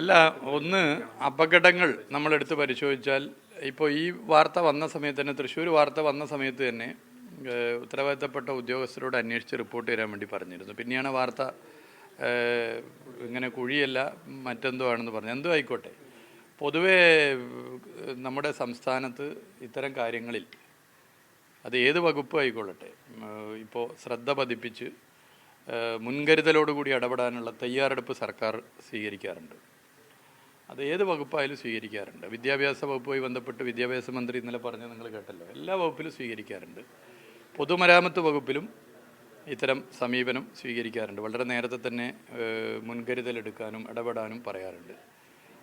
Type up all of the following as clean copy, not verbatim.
അല്ല, ഒന്ന് അപകടങ്ങൾ നമ്മളെടുത്ത് പരിശോധിച്ചാൽ ഇപ്പോൾ ഈ വാർത്ത വന്ന സമയത്ത് തന്നെ, തൃശ്ശൂർ വാർത്ത വന്ന സമയത്ത് തന്നെ ഉത്തരവാദിത്തപ്പെട്ട ഉദ്യോഗസ്ഥരോട് അന്വേഷിച്ച് റിപ്പോർട്ട് തരാൻ വേണ്ടി പറഞ്ഞിരുന്നു. പിന്നെയാണ് വാർത്ത ഇങ്ങനെ കുഴിയല്ല മറ്റെന്തോ ആണെന്ന് പറഞ്ഞു. എന്തോ ആയിക്കോട്ടെ, പൊതുവേ നമ്മുടെ സംസ്ഥാനത്ത് ഇത്തരം കാര്യങ്ങളിൽ അത് ഏത് വകുപ്പ് ആയിക്കൊള്ളട്ടെ, ഇപ്പോൾ ശ്രദ്ധ പതിപ്പിച്ച് മുൻകരുതലോടുകൂടി ഇടപെടാനുള്ള തയ്യാറെടുപ്പ് സർക്കാർ സ്വീകരിക്കാറുണ്ട്. അത് ഏത് വകുപ്പായാലും സ്വീകരിക്കാറുണ്ട്. വിദ്യാഭ്യാസ വകുപ്പുമായി ബന്ധപ്പെട്ട് വിദ്യാഭ്യാസ മന്ത്രി ഇന്നലെ പറഞ്ഞത് നിങ്ങൾ കേട്ടല്ലോ. എല്ലാ വകുപ്പിലും സ്വീകരിക്കാറുണ്ട്. പൊതുമരാമത്ത് വകുപ്പിലും ഇത്തരം സമീപനം സ്വീകരിക്കാറുണ്ട്. വളരെ നേരത്തെ തന്നെ മുൻകരുതലെടുക്കാനും ഇടപെടാനും പറയാറുണ്ട്.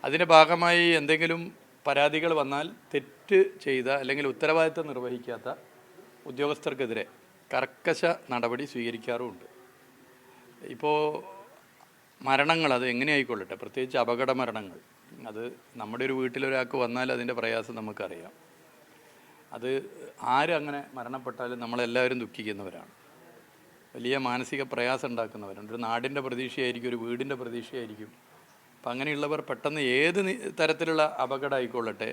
അതിൻ്റെ ഭാഗമായി എന്തെങ്കിലും പരാതികൾ വന്നാൽ തെറ്റ് ചെയ്ത അല്ലെങ്കിൽ ഉത്തരവാദിത്തം നിർവഹിക്കാത്ത ഉദ്യോഗസ്ഥർക്കെതിരെ കർക്കശ നടപടി സ്വീകരിക്കാറുമുണ്ട്. ഇപ്പോൾ മരണങ്ങൾ അത് എങ്ങനെയായിക്കൊള്ളട്ടെ, പ്രത്യേകിച്ച് അപകട മരണങ്ങൾ, അത് നമ്മുടെ ഒരു വീട്ടിലൊരാൾക്ക് വന്നാൽ അതിൻ്റെ പ്രയാസം നമുക്കറിയാം. അത് ആരങ്ങനെ മരണപ്പെട്ടാലും നമ്മളെല്ലാവരും ദുഃഖിക്കുന്നവരാണ്, വലിയ മാനസിക പ്രയാസം ഉണ്ടാക്കുന്നവരുണ്ട്. ഒരു നാടിൻ്റെ പ്രതീക്ഷയായിരിക്കും, ഒരു വീടിൻ്റെ പ്രതീക്ഷയായിരിക്കും. അപ്പം അങ്ങനെയുള്ളവർ പെട്ടെന്ന് ഏത് തരത്തിലുള്ള അപകടം ആയിക്കൊള്ളട്ടെ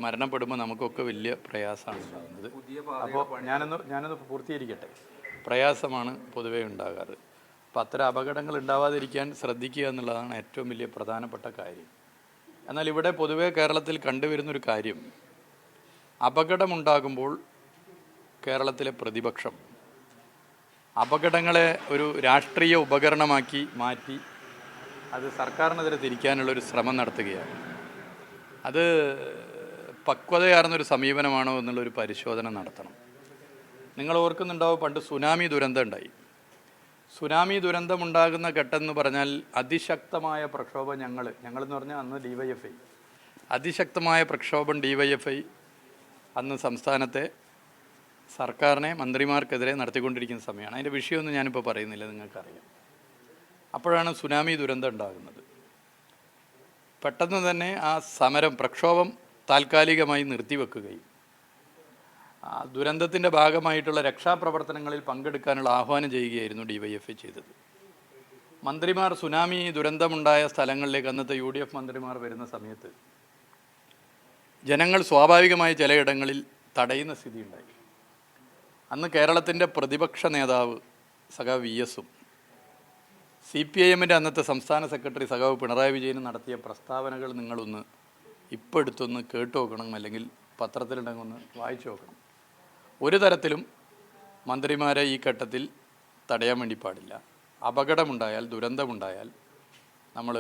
മരണപ്പെടുമ്പോൾ നമുക്കൊക്കെ വലിയ പ്രയാസമാണ് ഉണ്ടാകുന്നത്. അപ്പോൾ ഞാനൊന്ന് പൂർത്തീകരിക്കട്ടെ. പ്രയാസമാണ് പൊതുവേ ഉണ്ടാകാറ്. അപ്പോൾ അത്തരം അപകടങ്ങൾ ഉണ്ടാവാതിരിക്കാൻ ശ്രദ്ധിക്കുക എന്നുള്ളതാണ് ഏറ്റവും വലിയ പ്രധാനപ്പെട്ട കാര്യം. എന്നാൽ ഇവിടെ പൊതുവേ കേരളത്തിൽ കണ്ടുവരുന്നൊരു കാര്യം, അപകടമുണ്ടാകുമ്പോൾ കേരളത്തിലെ പ്രതിപക്ഷം അപകടങ്ങളെ ഒരു രാഷ്ട്രീയ ഉപകരണമാക്കി മാറ്റി അത് സർക്കാരിനെതിരെ തിരിക്കാനുള്ളൊരു ശ്രമം നടത്തുകയാണ്. അത് പക്വതയാർന്നൊരു സമീപനമാണോ എന്നുള്ളൊരു പരിശോധന നടത്തണം. നിങ്ങൾ ഓർക്കുന്നുണ്ടാവും, പണ്ട് സുനാമി ദുരന്തം ഉണ്ടായി. സുനാമി ദുരന്തമുണ്ടാകുന്ന ഘട്ടം എന്ന് പറഞ്ഞാൽ അതിശക്തമായ പ്രക്ഷോഭം ഞങ്ങളെന്ന് പറഞ്ഞാൽ അന്ന് DYFI, അതിശക്തമായ പ്രക്ഷോഭം DYFI അന്ന് സംസ്ഥാനത്തെ സർക്കാരിനെ മന്ത്രിമാർക്കെതിരെ നടത്തിക്കൊണ്ടിരിക്കുന്ന സമയമാണ്. അതിൻ്റെ വിഷയമൊന്നും ഞാനിപ്പോൾ പറയുന്നില്ല, നിങ്ങൾക്കറിയാം. അപ്പോഴാണ് സുനാമി ദുരന്തം ഉണ്ടാകുന്നത്. പെട്ടെന്ന് തന്നെ ആ സമരം, പ്രക്ഷോഭം താൽക്കാലികമായി നിർത്തിവെക്കുകയും ആ ദുരന്തത്തിൻ്റെ ഭാഗമായിട്ടുള്ള രക്ഷാപ്രവർത്തനങ്ങളിൽ പങ്കെടുക്കാനുള്ള ആഹ്വാനം ചെയ്യുകയായിരുന്നു DYFI ചെയ്തത്. മന്ത്രിമാർ സുനാമി ദുരന്തമുണ്ടായ സ്ഥലങ്ങളിലേക്ക്, അന്നത്തെ UDF മന്ത്രിമാർ വരുന്ന സമയത്ത് ജനങ്ങൾ സ്വാഭാവികമായി ചിലയിടങ്ങളിൽ തടയുന്ന സ്ഥിതി ഉണ്ടായി. അന്ന് കേരളത്തിൻ്റെ പ്രതിപക്ഷ നേതാവ് സഖാവ് VS-ഉം CPIM-ൻ്റെ അന്നത്തെ സംസ്ഥാന സെക്രട്ടറി സഖാവ് പിണറായി വിജയനും നടത്തിയ പ്രസ്താവനകൾ നിങ്ങളൊന്ന് ഇപ്പോൾ എടുത്തൊന്ന് കേട്ടു നോക്കണം, അല്ലെങ്കിൽ പത്രത്തിലുണ്ടെങ്കിൽ ഒന്ന് വായിച്ചു നോക്കണം. ഒരു തരത്തിലും മന്ത്രിമാരെ ഈ ഘട്ടത്തിൽ തടയാൻ വേണ്ടി പാടില്ല. അപകടമുണ്ടായാൽ, ദുരന്തമുണ്ടായാൽ നമ്മൾ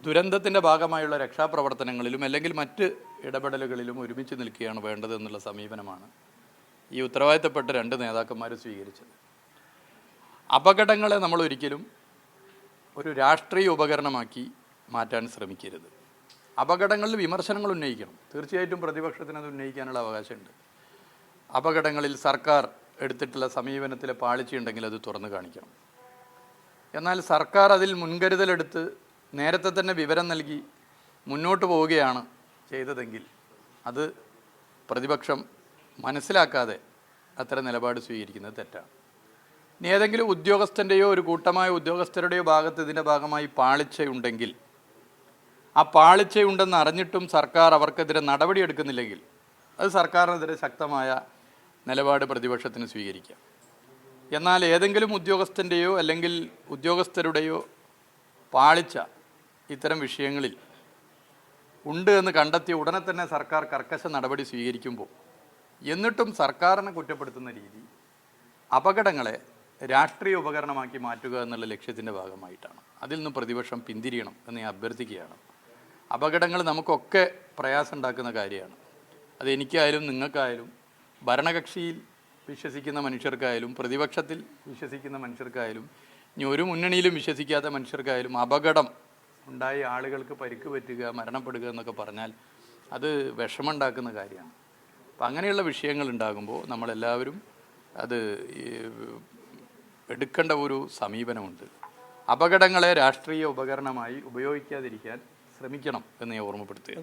ദുരന്തത്തിൻ്റെ ഭാഗമായുള്ള രക്ഷാപ്രവർത്തനങ്ങളിലും അല്ലെങ്കിൽ മറ്റ് ഇടപെടലുകളിലും ഒരുമിച്ച് നിൽക്കുകയാണ് വേണ്ടത് എന്നുള്ള സമീപനമാണ് ഈ ഉത്തരവാദിത്തപ്പെട്ട രണ്ട് നേതാക്കന്മാർ സ്വീകരിച്ചത്. അപകടങ്ങളെ നമ്മൾ ഒരിക്കലും ഒരു രാഷ്ട്രീയ ഉപകരണമാക്കി മാറ്റാൻ ശ്രമിക്കരുത്. അപകടങ്ങളിൽ വിമർശനങ്ങൾ ഉന്നയിക്കണം, തീർച്ചയായിട്ടും പ്രതിപക്ഷത്തിന് അത് ഉന്നയിക്കാനുള്ള അവകാശമുണ്ട്. അപകടങ്ങളിൽ സർക്കാർ എടുത്തിട്ടുള്ള സമീപനത്തിലെ പാളിച്ചയുണ്ടെങ്കിൽ അത് തുറന്നു കാണിക്കണം. എന്നാൽ സർക്കാർ അതിൽ മുൻകരുതലെടുത്ത് നേരത്തെ തന്നെ വിവരം നൽകി മുന്നോട്ട് പോവുകയാണ് ചെയ്തതെങ്കിൽ അത് പ്രതിപക്ഷം മനസ്സിലാക്കാതെ അത്തരം നിലപാട് സ്വീകരിക്കുന്നത് തെറ്റാണ്. ഇനി ഏതെങ്കിലും ഉദ്യോഗസ്ഥൻ്റെയോ ഒരു കൂട്ടമായ ഉദ്യോഗസ്ഥരുടെയോ ഭാഗത്ത് ഇതിൻ്റെ ഭാഗമായി പാളിച്ചയുണ്ടെങ്കിൽ, ആ പാളിച്ചയുണ്ടെന്ന് അറിഞ്ഞിട്ടും സർക്കാർ അവർക്കെതിരെ നടപടിയെടുക്കുന്നില്ലെങ്കിൽ അത് സർക്കാരിനെതിരെ ശക്തമായ നിലപാട് പ്രതിപക്ഷത്തിന് സ്വീകരിക്കാം. എന്നാൽ ഏതെങ്കിലും ഉദ്യോഗസ്ഥൻ്റെയോ അല്ലെങ്കിൽ ഉദ്യോഗസ്ഥരുടെയോ പാളിച്ച ഇത്തരം വിഷയങ്ങളിൽ ഉണ്ട് എന്ന് കണ്ടെത്തിയ ഉടനെ തന്നെ സർക്കാർ കർക്കശ നടപടി സ്വീകരിക്കുമ്പോൾ, എന്നിട്ടും സർക്കാരിനെ കുറ്റപ്പെടുത്തുന്ന രീതി അപകടങ്ങളെ രാഷ്ട്രീയ ഉപകരണമാക്കി മാറ്റുക എന്നുള്ള ലക്ഷ്യത്തിൻ്റെ ഭാഗമായിട്ടാണ്. അതിൽ നിന്ന് പ്രതിപക്ഷം പിന്തിരിയണം എന്ന് ഞാൻ അഭ്യർത്ഥിക്കുകയാണ്. അപകടങ്ങൾ നമുക്കൊക്കെ പ്രയാസം ഉണ്ടാക്കുന്ന കാര്യമാണ്. അത് എനിക്കായാലും നിങ്ങൾക്കായാലും ഭരണകക്ഷിയിൽ വിശ്വസിക്കുന്ന മനുഷ്യർക്കായാലും പ്രതിപക്ഷത്തിൽ വിശ്വസിക്കുന്ന മനുഷ്യർക്കായാലും ഇനി ഒരു മുന്നണിയിലും വിശ്വസിക്കാത്ത മനുഷ്യർക്കായാലും അപകടം ഉണ്ടായി ആളുകൾക്ക് പരിക്ക് പറ്റുക, മരണപ്പെടുക എന്നൊക്കെ പറഞ്ഞാൽ അത് വിഷമമുണ്ടാക്കുന്ന കാര്യമാണ്. അപ്പം അങ്ങനെയുള്ള വിഷയങ്ങൾ ഉണ്ടാകുമ്പോൾ നമ്മളെല്ലാവരും അത് എടുക്കേണ്ട ഒരു സമീപനമുണ്ട്. അപകടങ്ങളെ രാഷ്ട്രീയ ഉപകരണമായി ഉപയോഗിക്കാതിരിക്കാൻ ശ്രമിക്കണം എന്ന് ഞാൻ ഓർമ്മപ്പെടുത്തുക.